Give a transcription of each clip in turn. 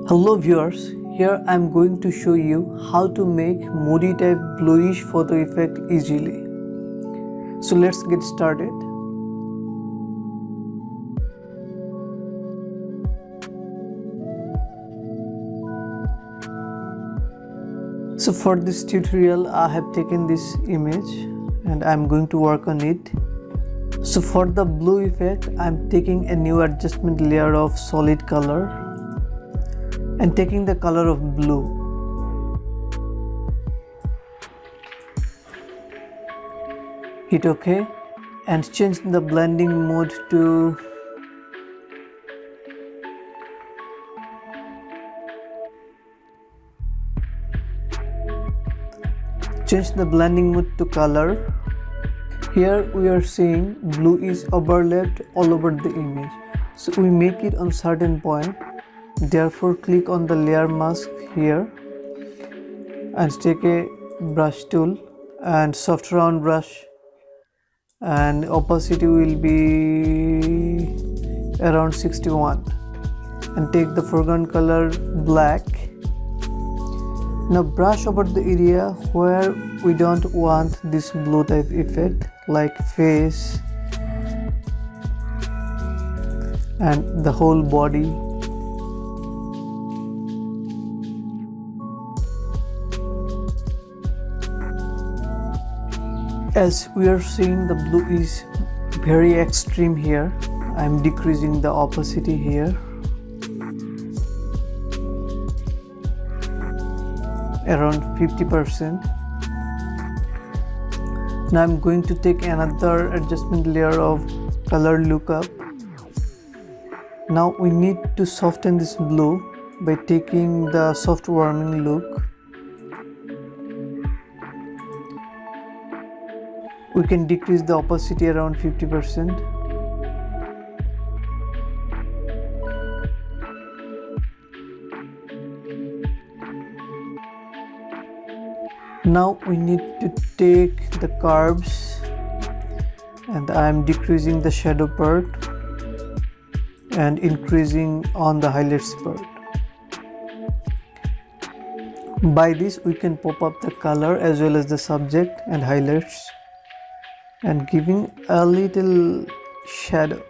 Hello viewers, here I am going to show you how to make moody type bluish photo effect easily. So let's get started. So for this tutorial I have taken this image and I am going to work on it. So for the blue effect I am taking a new adjustment layer of solid color and taking the color of blue. Hit OK and change the blending mode to color. Here we are seeing blue is overlapped all over the image. So we make it on certain point. Therefore click on the layer mask here and take a brush tool and soft round brush, and opacity will be around 61, and take the foreground color black. Now brush over the area where we don't want this blue type effect, like face and the whole body. As we are seeing, the blue is very extreme here. I am decreasing the opacity here around 50%. Now I am going to take another adjustment layer of color lookup. Now we need to soften this blue by taking the soft warming look. We can decrease the opacity around 50%. Now we need to take the curves, and I am decreasing the shadow part and increasing on the highlights part. By this we can pop up the color as well as the subject and highlights, and giving a little shadow.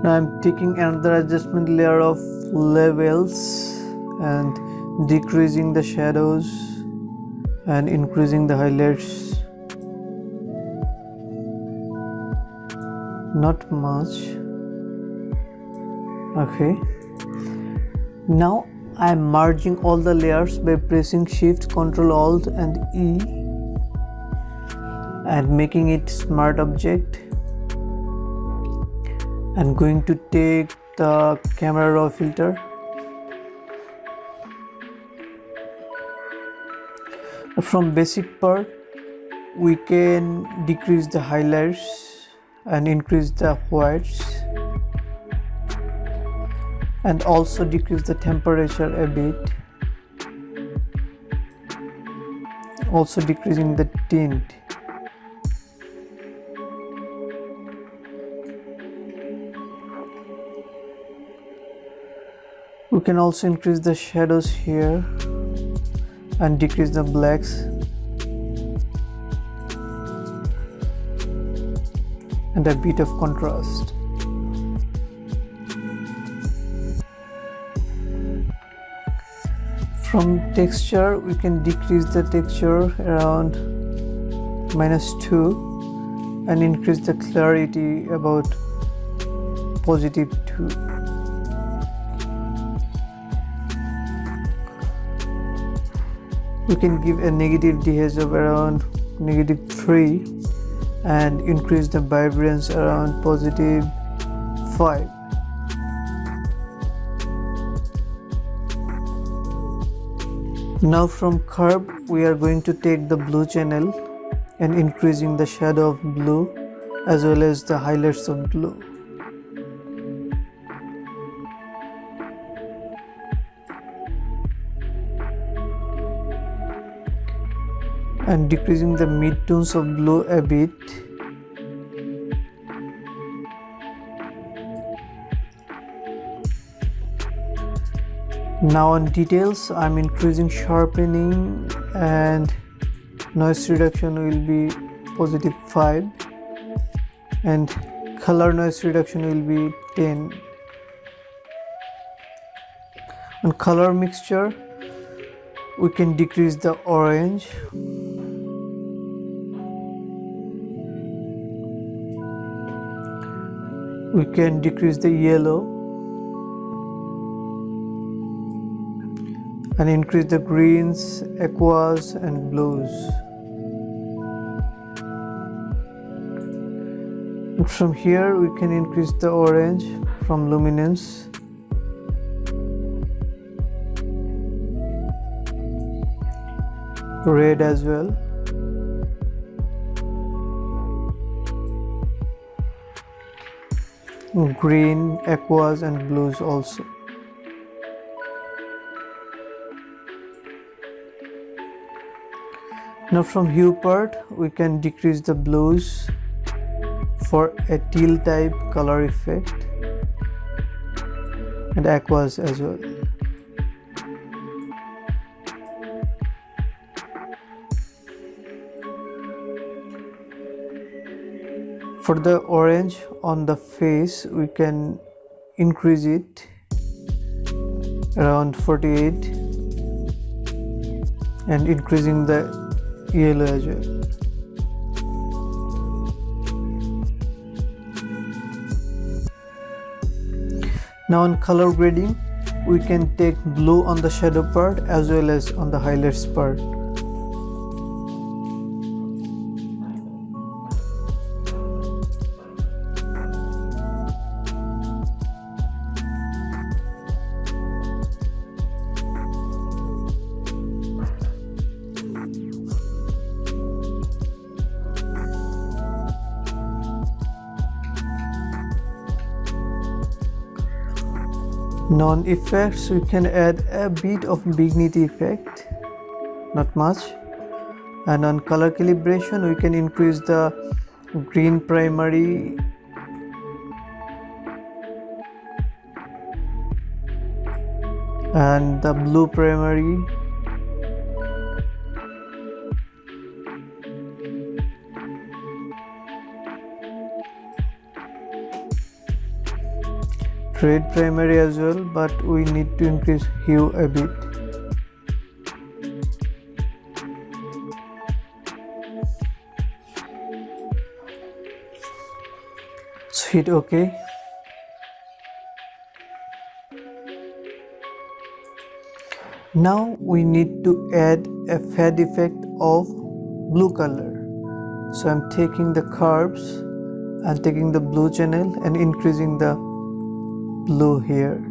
Now I'm taking another adjustment layer of levels and decreasing the shadows and increasing the highlights. Not much. Okay. Now I am merging all the layers by pressing Shift, Ctrl, Alt and E and making it smart object. I'm going to take the camera raw filter. From basic part we can decrease the highlights and increase the whites, and also decrease the temperature a bit, also decreasing the tint. We can also increase the shadows here and decrease the blacks and a bit of contrast. From texture we can decrease the texture around -2 and increase the clarity about +2. We can give a negative DH of around -3 and increase the vibrance around +5. Now from curve we are going to take the blue channel and increasing the shadow of blue as well as the highlights of blue. and decreasing the midtones of blue a bit. Now on details, I'm increasing sharpening, and noise reduction will be +5, and color noise reduction will be 10. On color mixture, we can decrease the orange, we can decrease the yellow, and increase the greens, aquas and blues. And from here we can increase the orange from luminance, red as well, green, aquas and blues also. Now from hue part we can decrease the blues for a teal type color effect, and aquas as well. For the orange on the face, we can increase it around 48 and increasing the yellow as well. Now on color grading, we can take blue on the shadow part as well as on the highlights part. Now on effects, we can add a bit of vignette effect, not much. And on color calibration, we can increase the green primary and the blue primary, red primary as well, but we need to increase hue a bit. So hit OK. Now we need to add a fade effect of blue color. So I'm taking the curves and taking the blue channel and increasing the blue here.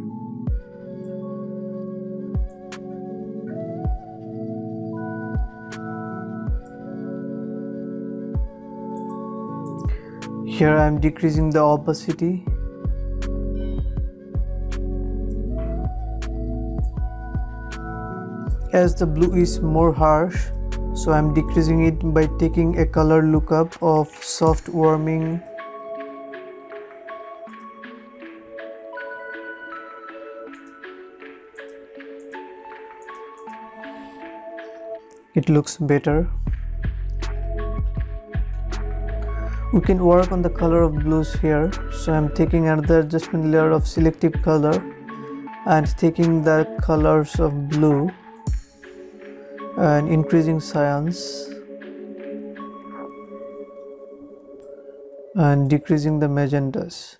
Here I am decreasing the opacity. As the blue is more harsh, so I am decreasing it by taking a color lookup of soft warming. It looks better. We can work on the color of blues here. So I'm taking another adjustment layer of selective color and taking the colors of blue and increasing cyans and decreasing the magentas.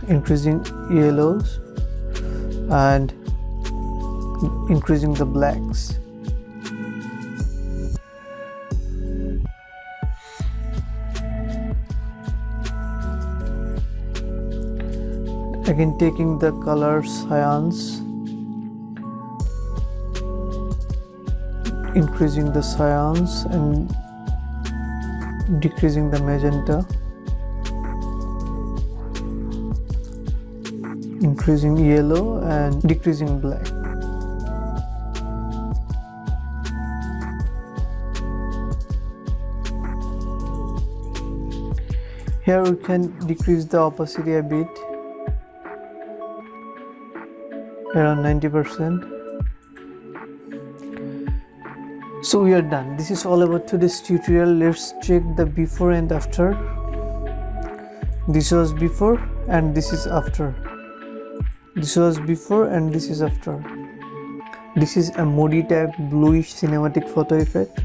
Increasing yellows and increasing the blacks. Again taking the color cyans, increasing the cyans and decreasing the magenta, increasing yellow and decreasing black. Here we can decrease the opacity a bit around 90%. So we are done. This is all about today's tutorial. Let's check the before and after. This was before and this is after. This was before and this is after. This is a moody type bluish cinematic photo effect.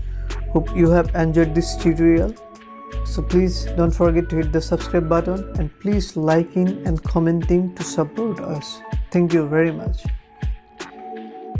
Hope you have enjoyed this tutorial. So please don't forget to hit the subscribe button and please liking and commenting to support us. Thank you very much.